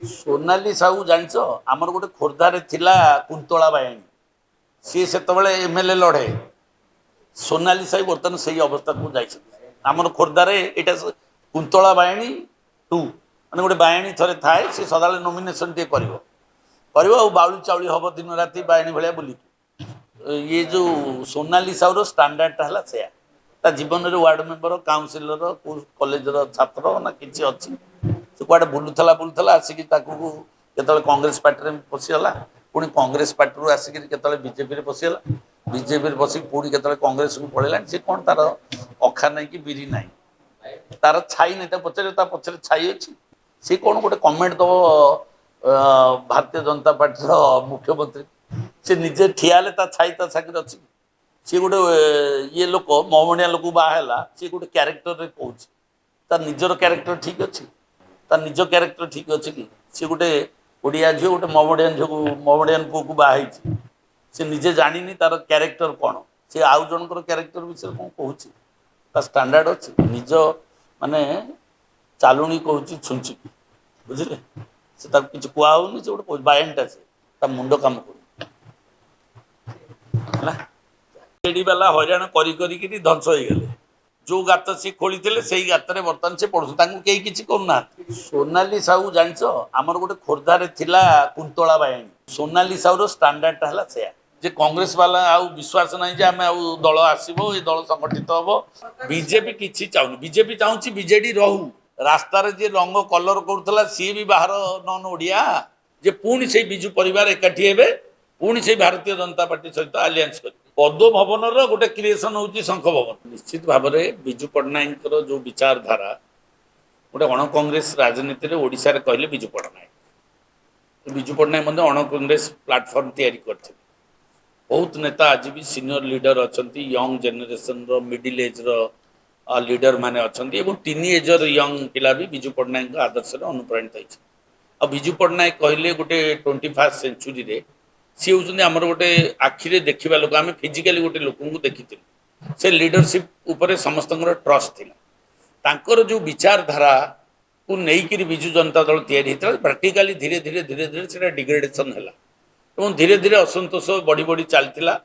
सोनाली साहू जानिछ आमर गोटे खोर्धारे थिला कुंतला बायणी सी सेतबेले एमएलए लड़े सोनाली साहू बर्तमान से अवस्था को जामर खोर्धारे एटा कुंतला बायणी टू मैंने गोटे बायणी थे थाए सी सदा नॉमिनेशन टे कर बाउली चाउली हम दिन राति बायणी भाया बुल ये जो सोनाली साहूर स्टांडार्डटा है से जीवन में वार्ड मेंबर काउनसिलर कॉलेज छात्र ना किसी अच्छी से कड़े बुलूला आसिक कांग्रेस पार्टी में पशिगला पुणी कांग्रेस पार्टी आसिक बीजेपी पशिगला बीजेपी बसिक पुणी के कांग्रेस को पलैला सी कौन तार अखा ना कि बिरी ना तार छाई नहीं पचारे पचर छाई अच्छी सी कौन गोटे कमेंट दब भारतीय जनता पार्टी मुख्यमंत्री से निजे ठिया छाई सागर अच्छी सी गोटे ये लोक महमणिया लोक बाहला सी गोटे क्यारेक्टर कौच तार निजर क्यारेक्टर ठीक अच्छी तार निज क्यारेक्टर ठीक अच्छे कि सी गोटे ओडिया झील गोटे महमडियान झील महमडियान पुओ को बाहर सी निजे जानी तार क्यारेक्टर कौन सी आउ जनकर क्यारेक्टर विषय कौन कहूँ स्टांडार्ड अच्छी निज माने चालुणी कहूँ छुंची बुझे से किसी कहूनी से गोटे बायनटा से मुंड काम कर वाला हईराण कर ध्वंस हो गले जो गात सी खोली से गातर बर्तमान से पढ़ु कई किसी करूना सोनाली साहू जानिछ आमर गोटे खोर्धारे थिला कुंतला बायणी सोनाली साहूर स्टांडार्डटा है से कांग्रेस वाला आउ विश्वास ना जे आम आउ दल आसो ये दल संगठित हम बीजेपी किसी चाहूनी बीजेपी चाहूँ बीजेडी रहू रास्तार जी रंग कलर करूला सी भी बाहर नन ओडिया जे पुणी से विजु परिवार एकाठी हे पुणी से भारतीय जनता पार्टी सहित आलियांस कर पद्म भवन गोटे क्रिएसन हूँ शंख भवन निश्चित भाव में विजु पट्टनायक जो विचारधारा गोटे अण कांग्रेस राजनीति में ओडिशा रे कहले विजु पट्टनायक अण कांग्रेस प्लाटफर्म तैयारी करथिले बहुत नेता आज भी सीनियर लीडर अच्छा young generation middle age leader माने अच्छा टीन एजर यंग पिला भी विजु पट्टनायक आदर्श अनुप्राणित होती विजु पट्टनायक कहले गोटे 21st सेंचुरी रे सी हूँ आमर गोटे आखिरे देखा लोक आम फिजिकाली गोटे लोक देखी से लीडरशिप उपर समस्त ट्रस्ट थिला जो विचारधारा को लेकिन विजु जनता दल तैयारी प्राक्टिकाली धीरे धीरे धीरे धीरे से डिग्रेडेसन है धीरे धीरे असंतोष बढ़ी बढ़ी चलता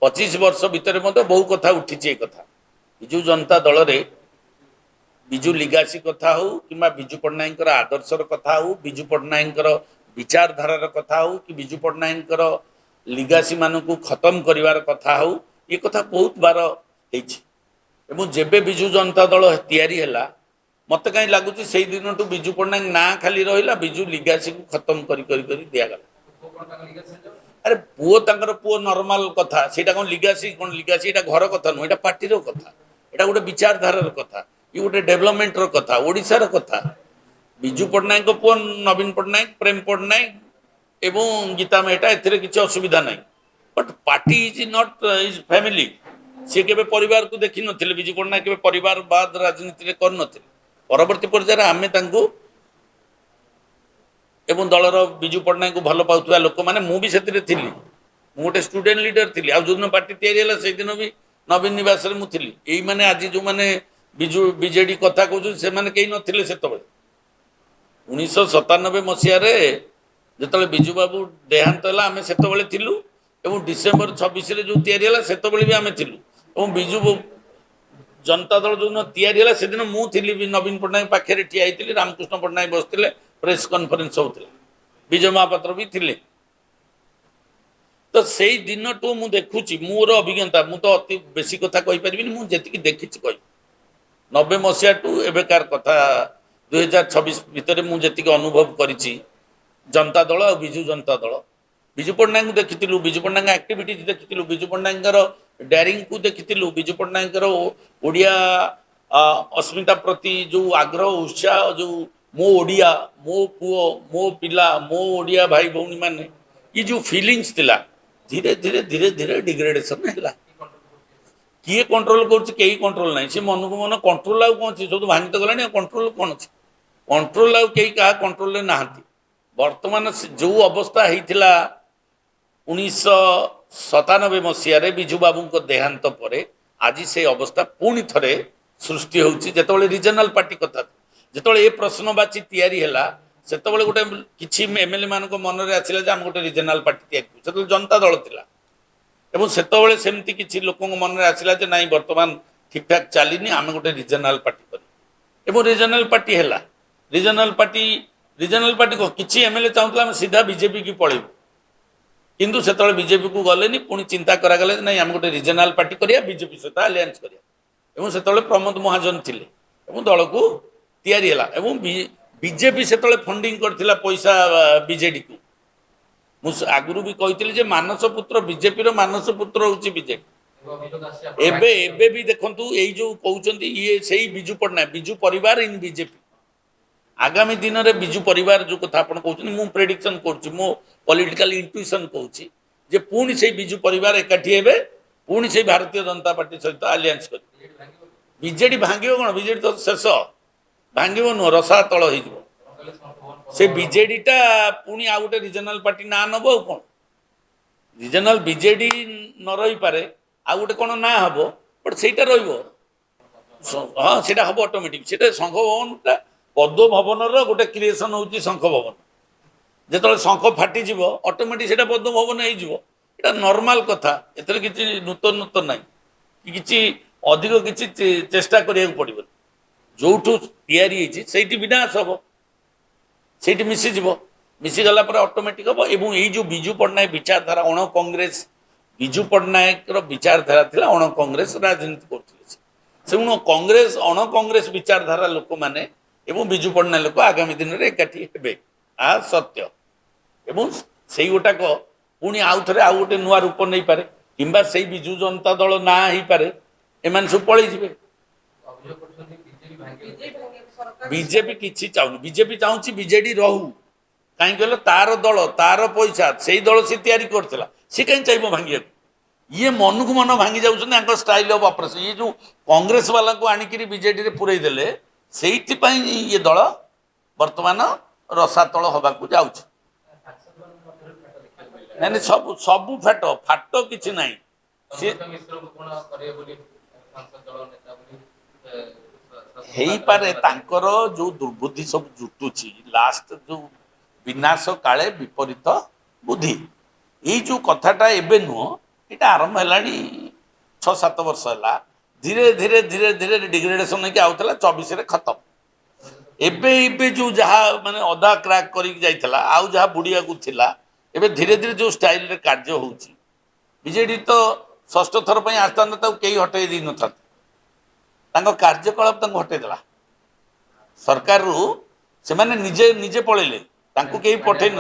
25 वर्ष भितर बहु कथा उठी कथा विजु जनता दल रे विजु लिगासी कथा हो कि विजु पट्टनायक आदर्शर कथा हो विजु पट्टनायक विचारधारार कथा हो कि विजु पट्टनायक लिगासी मान को खत्म करिवार कथा हो ये कथा बहुत बार हो जेबे विजु जनता दल तैयारी है मत कहीं लगुच से दिन टू विजु पट्टनायक ना खाली रहा विजु लिगासी को खत्म कर दिगला अरे पुओ तंकर पुओ नॉर्मल कथा से कौन लिगासी घर कथा नुह एटा पार्टीर कथा एटा गोटे विचारधारार कथा ये गोटे डेभलपमेंटर कथा ओडिशार कथा विजु पट्टनायक पुओ नवीन पट्टनायक प्रेम पट्टनायक एवं गीता मेहटा एथिरे किसी असुविधा नहीं but party is not is family सी के परिवार को देखी नथिले विजु पट्टनायक के परिवार बाद राजनीति कर नथिले परवर्ती पर्यायर आमे तांको एवं दलर विजु पट्टनायक को भल पाउथुवा लोक माने मु भी सेतिरे थिली मु गोटे स्टूडेंट लीडर थिली आ जो दिन पार्टी तैयारी हला से दिन भी नवीन निवास रे मु थिली एई माने आज जो माने विजु बीजेडी कथा कहू से माने केही नथिले सेतबेले 1997 मसीह जो विजु बाबू देहांत है आम से डिसेम्बर 26 जो तैयारी है से भी आम थी विजु जनता दल जो तैयारी है से दिन मुझे नवीन पट्टनायक पाखे ठिया होती रामकृष्ण पट्टनायक बसते प्रेस कॉन्फ्रेंस होता विजय महापात्र भी थे तो से दिन टू मुझे देखुची मोर अभिज्ञता मु तो अति बेसी कथा कहीपरि मुझे देखी कह 90 मसीहा टू एबेकार कथा 2026 भितर मुझे अनुभव करी जनता दल और विजु जनता दल विजु पट्टनायक देखी विजु पट्टनायक एक्टिविटीज देखी विजु पट्टनायक डेयरिंग को देखी विजु पट्टनायक ओडिया अस्मिता प्रति जो आग्रह उत्साह जो मो ओडिया मो पुओ मो पिला मो ओडिया भाई भौणी माने ये जो फीलिंग्स थिला धीरे धीरे धीरे धीरे डिग्रेडेशन है किए कंट्रोल कर कंट्रोल ना सी मन को मन कंट्रोल आउ कौन सब भांगी तो गला कंट्रोल कौन अच्छे कंट्रोल आउ कहीं क्या कंट्रोल ना बर्तमान जो अवस्था होता 1997 मसीह विजु बाबू देहांत पर आज से अवस्था पुणी थे सृष्टि होती रिजनल पार्टी कथा जो ये प्रश्नवाची तैयारी है ସେତେବେଳେ ଗୋଟେ କିଛି ଏମଏଲଏ ମାନଙ୍କ ମନରେ ଆସିଲା ଯେ ଆମେ ଗୋଟେ ରିଜନାଲ ପାର୍ଟି ତିଆରି କରୁ, ସେତେବେଳେ ଜନତା ଦଳ ଥିଲା। ଏବଂ ସେତେବେଳେ ସେମିତି କିଛି ଲୋକଙ୍କ ମନରେ ଆସିଲା ଯେ ନାଇଁ ବର୍ତ୍ତମାନ ଠିକଠାକ ଚାଲିନି, ଆମେ ଗୋଟେ ରିଜନାଲ ପାର୍ଟି କରିବା ଏବଂ ରିଜନାଲ ପାର୍ଟି ହେଲା। ରିଜନାଲ ପାର୍ଟି କିଛି ଏମଏଲଏ ଚାହୁଁଥିଲା ଆମେ ସିଧା ବିଜେପି କି ପଳେଇବୁ, କିନ୍ତୁ ସେତେବେଳେ ବିଜେପି କୁ ଗଲେନି, ପୁଣି ଚିନ୍ତା କରାଗଲା ଯେ ନାଇଁ ଆମେ ଗୋଟେ ରିଜନାଲ ପାର୍ଟି କରିବା, ବିଜେପି ସହିତ ଆଲିଆନ୍ସ କରିବା। ଏବଂ ସେତେବେଳେ ପ୍ରମୋଦ ମହାଜନ ଥିଲେ ଏବଂ ଦଳକୁ ତିଆରି ହେଲା ଏବଂ ବିଜେପି ସେତେବେଳେ ଫଣ୍ଡିଂ କରିଥିଲା ପଇସା ବିଜେଡିକୁ। ମୁଁ ଆଗରୁ ବି କହିଥିଲି ଯେ ମାନସ ପୁତ୍ର ବିଜେପିର ମାନସ ପୁତ୍ର ହଉଛି ବିଜେପି। ଏବେ ଏବେ ବି ଦେଖନ୍ତୁ ଏଇ ଯୋଉ କହୁଛନ୍ତି ଇଏ ସେଇ ବିଜୁ ପଟ୍ଟନାୟକ, ବିଜୁ ପରିବାର ଇନ୍ ବିଜେପି। ଆଗାମୀ ଦିନରେ ବିଜୁ ପରିବାର ଯୋଉ କଥା ଆପଣ କହୁଛନ୍ତି, ମୁଁ ପ୍ରେଡିକ୍ସନ କରୁଛି, ମୋ ପଲିଟିକାଲ ଇଣ୍ଟୁଇସନ କହୁଛି ଯେ ପୁଣି ସେଇ ବିଜୁ ପରିବାର ଏକାଠି ହେବେ, ପୁଣି ସେଇ ଭାରତୀୟ ଜନତା ପାର୍ଟି ସହିତ ଆଲିଆନ୍ସ କରିବେ। ବିଜେଡି ଭାଙ୍ଗିବ କଣ? ବିଜେଡି ତ ଶେଷ, ଭାଙ୍ଗିବ ନୁହଁ, ରସା ତଳ ହେଇଯିବ। ସେ ବିଜେଡି ଟା ପୁଣି ଆଉ ଗୋଟେ ରିଜନାଲ ପାର୍ଟି ନାଁ ନବ ଆଉ କଣ? ରିଜନାଲ ବିଜେଡି ନ ରହିପାରେ, ଆଉ ଗୋଟେ କଣ ନାଁ ହବ, ବଟ୍ ସେଇଟା ରହିବ। ହଁ ସେଇଟା ହବ ଅଟୋମେଟିକ। ସେଟା ସଂଘ ଭବନଟା ପଦ୍ମ ଭବନର ଗୋଟେ କ୍ରିଏସନ ହଉଛି ଶଙ୍ଖ ଭବନ। ଯେତେବେଳେ ଶଙ୍ଖ ଫାଟିଯିବ ଅଟୋମେଟିକ ସେଇଟା ପଦ୍ମ ଭବନ ହେଇଯିବ। ଏଇଟା ନର୍ମାଲ କଥା, ଏଥିରେ କିଛି ନୂତନ ନାହିଁ କି କିଛି ଅଧିକ କିଛି ଚେଷ୍ଟା କରିବାକୁ ପଡିବନି। ଯୋଉଠୁ ତିଆରି ହେଇଛି ସେଇଠି ବିନାଶ ହବ, ସେଇଠି ମିଶିଯିବ, ମିଶିଗଲା ପରେ ଅଟୋମେଟିକ ହବ। ଏବଂ ଏଇ ଯୋଉ ବିଜୁ ପଟ୍ଟନାୟକ ବିଚାରଧାରା, ଅଣ କଂଗ୍ରେସ ବିଜୁ ପଟ୍ଟନାୟକର ବିଚାରଧାରା ଥିଲା, ଅଣ କଂଗ୍ରେସ ରାଜନୀତି କରୁଥିଲେ ସେ। ତେଣୁ କଂଗ୍ରେସ ଅଣ କଂଗ୍ରେସ ବିଚାରଧାରା ଲୋକମାନେ ଏବଂ ବିଜୁ ପଟ୍ଟନାୟକ ଲୋକ ଆଗାମୀ ଦିନରେ ଏକାଠି ହେବେ, ଏହା ସତ୍ୟ। ଏବଂ ସେଇ ଗୋଟାକ ପୁଣି ଆଉ ଥରେ ଆଉ ଗୋଟେ ନୂଆ ରୂପ ନେଇପାରେ, କିମ୍ବା ସେଇ ବିଜୁ ଜନତା ଦଳ ନାଁ ହେଇପାରେ, ଏମାନେ ସବୁ ପଳେଇ ଯିବେ। ବିଜେପି କିଛି ଚାହୁଁନି, ବିଜେପି ଚାହୁଁଛି ବିଜେଡି ରହୁ। କାହିଁକି କହିଲ, ତାର ଦଳ, ତାର ପଇସା, ସେଇ ଦଳ ସେ ତିଆରି କରିଥିଲା, ସେ କାହିଁକି ଚାହିଁବ ଭାଙ୍ଗିବାକୁ? ଇଏ ମନକୁ ମନ ଭାଙ୍ଗି ଯାଉଛନ୍ତି, ତାଙ୍କ ଷ୍ଟାଇଲ ଅଫ୍ ଅପରେସନ। ଇଏ ଯୋଉ କଂଗ୍ରେସ ବାଲାଙ୍କୁ ଆଣିକିରି ବିଜେଡିରେ ପୁରେଇ ଦେଲେ, ସେଇଥିପାଇଁ ଇଏ ଦଳ ବର୍ତ୍ତମାନ ରସାତଳ ହବାକୁ ଯାଉଛି। ନାଇଁ ସବୁ ସବୁ ଫାଟ କିଛି ନାହିଁ। ହେଇପାରେ ତାଙ୍କର ଯୋଉ ଦୁର୍ବୁଦ୍ଧି ସବୁ ଜୁଟୁଛି, ଲାଷ୍ଟ ଯୋଉ ବିନାଶ କାଳେ ବିପରୀତ ବୁଦ୍ଧି, ଏଇ ଯୋଉ କଥାଟା ଏବେ ନୁହଁ, ଏଇଟା ଆରମ୍ଭ ହେଲାଣି 6-7 ବର୍ଷ ହେଲା। ଧୀରେ ଧୀରେ ଧୀରେ ଧୀରେ ଡିଗ୍ରେଡେସନ ହେଇକି ଆଉଥିଲା, 24ରେ ଖତମ। ଏବେ ଏବେ ଯୋଉ ଯାହା ମାନେ ଅଧା କ୍ରାକ୍ କରିକି ଯାଇଥିଲା, ଆଉ ଯାହା ବୁଡିବାକୁ ଥିଲା, ଏବେ ଧୀରେ ଧୀରେ ଯୋଉ ଷ୍ଟାଇଲରେ କାର୍ଯ୍ୟ ହଉଛି, ବିଜେଡି ତ ଷଷ୍ଠ ଥର ପାଇଁ ଆସିଥାନ୍ତା, ତାକୁ କେହି ହଟେଇ ଦେଇନଥାନ୍ତେ। ତାଙ୍କ କାର୍ଯ୍ୟକଳାପ ତାଙ୍କୁ ହଟେଇଦେଲା ସରକାରରୁ। ସେମାନେ ନିଜେ ନିଜେ ପଳେଇଲେ, ତାଙ୍କୁ କେହି ପଠେଇ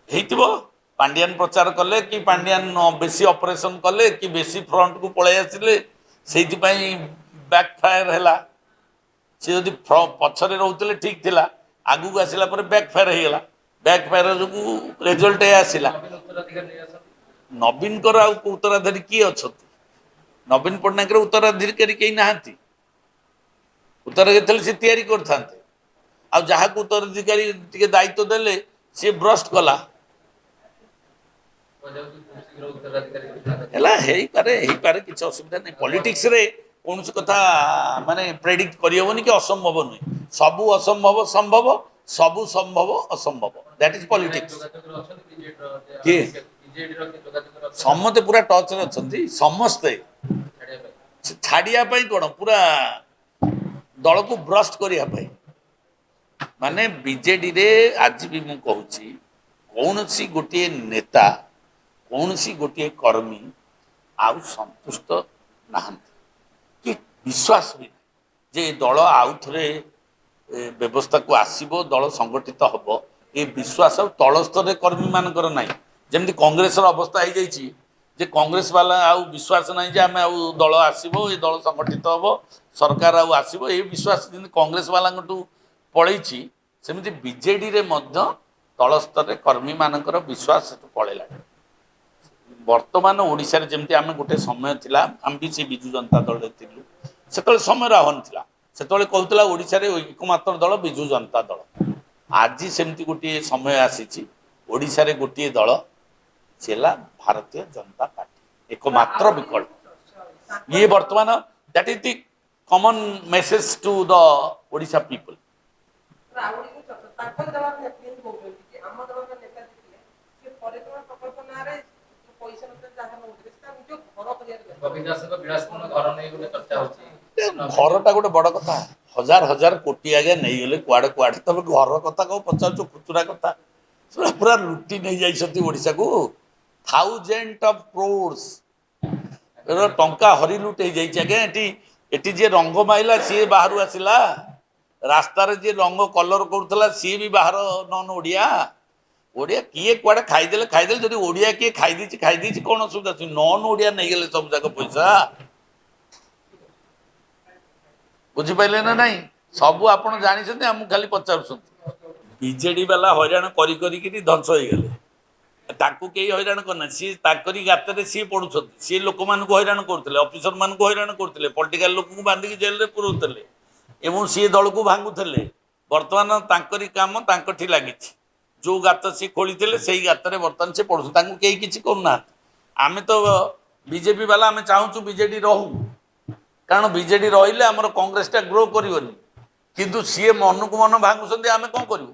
ହେଇଥିବ। ପାଣ୍ଡିଆନ ପ୍ରଚାର କଲେ କି ପାଣ୍ଡିଆନ ବେଶୀ ଅପରେସନ କଲେ କି ବେଶୀ ଫ୍ରଣ୍ଟକୁ ପଳେଇ ଆସିଲେ, ସେଇଥିପାଇଁ ବ୍ୟାକ୍ ଫାୟାର ହେଲା। ସେ ଯଦି ପଛରେ ରହୁଥିଲେ ଠିକ ଥିଲା, ଆଗକୁ ଆସିଲା ପରେ ବ୍ୟାକ୍ ଫାୟାର ହେଇଗଲା। ବ୍ୟାକ୍ ଫାୟାର ଯୋଗୁ ରେଜଲ୍ଟ ଆସିଲା। ନବୀନଙ୍କର ଆଉ ଉତ୍ତରାଧାରୀ କିଏ ଅଛନ୍ତି? ନବୀନ ପଟ୍ଟନାୟକର ଉତ୍ତରାଧିକାରୀ କେହି ନାହାନ୍ତି। ଉତ୍ତରାଧିକାରୀ ଥିଲେ ସେ ତିଆରି କରିଥାନ୍ତେ। ଆଉ ଯାହାକୁ ଉତ୍ତରାଧିକାରୀ ଟିକେ ଦାୟିତ୍ୱ ଦେଲେ, ସିଏ ବ୍ରଷ୍ଟ କଲା। ହେଲା, ହେଇପାରେ କିଛି ଅସୁବିଧା ନାହିଁ। ପଲିଟିକ୍ସରେ କୌଣସି କଥା ମାନେ ପ୍ରେଡିକ୍ଟ କରିହବନି କି ଅସମ୍ଭବ ନୁହେଁ। ସବୁ ଅସମ୍ଭବ ସମ୍ଭବ, ସବୁ ସମ୍ଭବ ଅସମ୍ଭବ, ଦ୍ୟାଟ ଇଜ ପଲିଟିକ୍ସ। କିଏ? ସମସ୍ତେ ପୁରା ଟଚରେ ଅଛନ୍ତି, ସମସ୍ତେ ଛାଡିବା ପାଇଁ କଣ, ପୁରା ଦଳକୁ ବ୍ରଷ୍ଟ କରିବା ପାଇଁ। ମାନେ ବିଜେଡିରେ ଆଜି ବି ମୁଁ କହୁଛି, କୌଣସି ଗୋଟିଏ ନେତା, କୌଣସି ଗୋଟିଏ କର୍ମୀ ଆଉ ସନ୍ତୁଷ୍ଟ ନାହାନ୍ତି, କି ବିଶ୍ୱାସ ବି ନାହିଁ ଯେ ଏ ଦଳ ଆଉଥରେ ବ୍ୟବସ୍ଥାକୁ ଆସିବ, ଦଳ ସଂଗଠିତ ହବ। ଏ ବିଶ୍ୱାସ ଆଉ ତଳସ୍ତରରେ କର୍ମୀ ମାନଙ୍କର ନାହିଁ। ଯେମିତି କଂଗ୍ରେସର ଅବସ୍ଥା ହେଇଯାଇଛି, ଯେ କଂଗ୍ରେସ ବାଲା ଆଉ ବିଶ୍ୱାସ ନାହିଁ ଯେ ଆମେ ଆଉ ଦଳ ଆସିବ, ଏ ଦଳ ସଂଗଠିତ ହବ, ସରକାର ଆଉ ଆସିବ, ଏ ବିଶ୍ୱାସ ଯେମିତି କଂଗ୍ରେସ ବାଲାଙ୍କଠୁ ପଳେଇଛି, ସେମିତି ବିଜେଡିରେ ମଧ୍ୟ ତଳସ୍ତରରେ କର୍ମୀ ମାନଙ୍କର ବିଶ୍ୱାସ ପଳେଇଲାଣି। ବର୍ତ୍ତମାନ ଓଡ଼ିଶାରେ ଯେମିତି ଆମେ ଗୋଟେ ସମୟ ଥିଲା, ଆମେ ବି ସେ ବିଜୁ ଜନତା ଦଳରେ ଥିଲୁ, ସେତେବେଳେ ସମୟର ଆହ୍ୱାନ ଥିଲା। ସେତେବେଳେ କହୁଥିଲା ଓଡ଼ିଶାରେ ଏକମାତ୍ର ଦଳ ବିଜୁ ଜନତା ଦଳ। ଆଜି ସେମିତି ଗୋଟିଏ ସମୟ ଆସିଛି, ଓଡ଼ିଶାରେ ଗୋଟିଏ ଦଳ, ସେ ହେଲା ଭାରତୀୟ ଜନତା ପାର୍ଟି, ଏକମାତ୍ର ବିକଳ୍ପ। ଇଏ ବର୍ତ୍ତମାନ that is the common message to the Odisha people. ଘରଟା ଗୋଟେ ବଡ କଥା। ହଜାର ହଜାର କୋଟି ଆଜ୍ଞା ନେଇଗଲେ କୁଆଡେ କୁଆଡେ, ତମେ ଘର କଥା କଉ ପଚାରୁଛ? ଖୁଚୁରା କଥା ସେଟା ପୁରା ଲୁଟି ନେଇଯାଇଛନ୍ତି ଓଡ଼ିଶାକୁ। ଥାଉଜେଣ୍ଡ ଅଫ କ୍ରୋର୍ସ ଟଙ୍କା ହରି ଲୁଟ ହେଇଯାଇଛି ଆଜ୍ଞା। ଏଠି ଯିଏ ରଙ୍ଗ ମାଇଲା ସିଏ ବାହାରୁ ଆସିଲା, ରାସ୍ତାରେ ଯିଏ ରଙ୍ଗ କଲର କରୁଥିଲା ସିଏ ବି ବାହାର ନନ୍ ଓଡ଼ିଆ। ଓଡ଼ିଆ କିଏ କୁଆଡେ ଖାଇଦେଲେ, ଯଦି ଓଡ଼ିଆ କିଏ ଖାଇଦେଇଛି କଣ ଅସୁବିଧା ଅଛି? ନନ୍ ଓଡ଼ିଆ ନେଇଗଲେ ସବୁ ଯାକ ପଇସା। ବୁଝିପାରିଲେ ନା ନାଇଁ? ସବୁ ଆପଣ ଜାଣିଛନ୍ତି, ଆମକୁ ଖାଲି ପଚାରୁଛନ୍ତି। ବିଜେଡି ବାଲା ହଇରାଣ କରି କରିକିରି ଧ୍ୱଂସ ହେଇଗଲେ। ତାଙ୍କୁ କେହି ହଇରାଣ କରିନାହାନ୍ତି, ସିଏ ତାଙ୍କରି ଗାତରେ ସିଏ ପଡୁଛନ୍ତି। ସିଏ ଲୋକମାନଙ୍କୁ ହଇରାଣ କରୁଥିଲେ, ଅଫିସର ମାନଙ୍କୁ ହଇରାଣ କରୁଥିଲେ, ପଲିଟିକାଲ ଲୋକଙ୍କୁ ବାନ୍ଧିକି ଜେଲରେ ପୁରଉଥିଲେ ଏବଂ ସିଏ ଦଳକୁ ଭାଙ୍ଗୁଥିଲେ। ବର୍ତ୍ତମାନ ତାଙ୍କରି କାମ ତାଙ୍କଠି ଲାଗିଛି। ଯୋଉ ଗାତ ସିଏ ଖୋଳିଥିଲେ ସେଇ ଗାତରେ ବର୍ତ୍ତମାନ ସେ ପଡୁଛନ୍ତି, ତାଙ୍କୁ କେହି କିଛି କରୁନାହାନ୍ତି। ଆମେ ତ ବିଜେପି ବାଲା ଆମେ ଚାହୁଁଛୁ ବିଜେଡି ରହୁ, କାରଣ ବିଜେଡି ରହିଲେ ଆମର କଂଗ୍ରେସଟା ଗ୍ରୋ କରିବନି। କିନ୍ତୁ ସିଏ ମନକୁ ମନ ଭାଙ୍ଗୁଛନ୍ତି, ଆମେ କଣ କରିବୁ?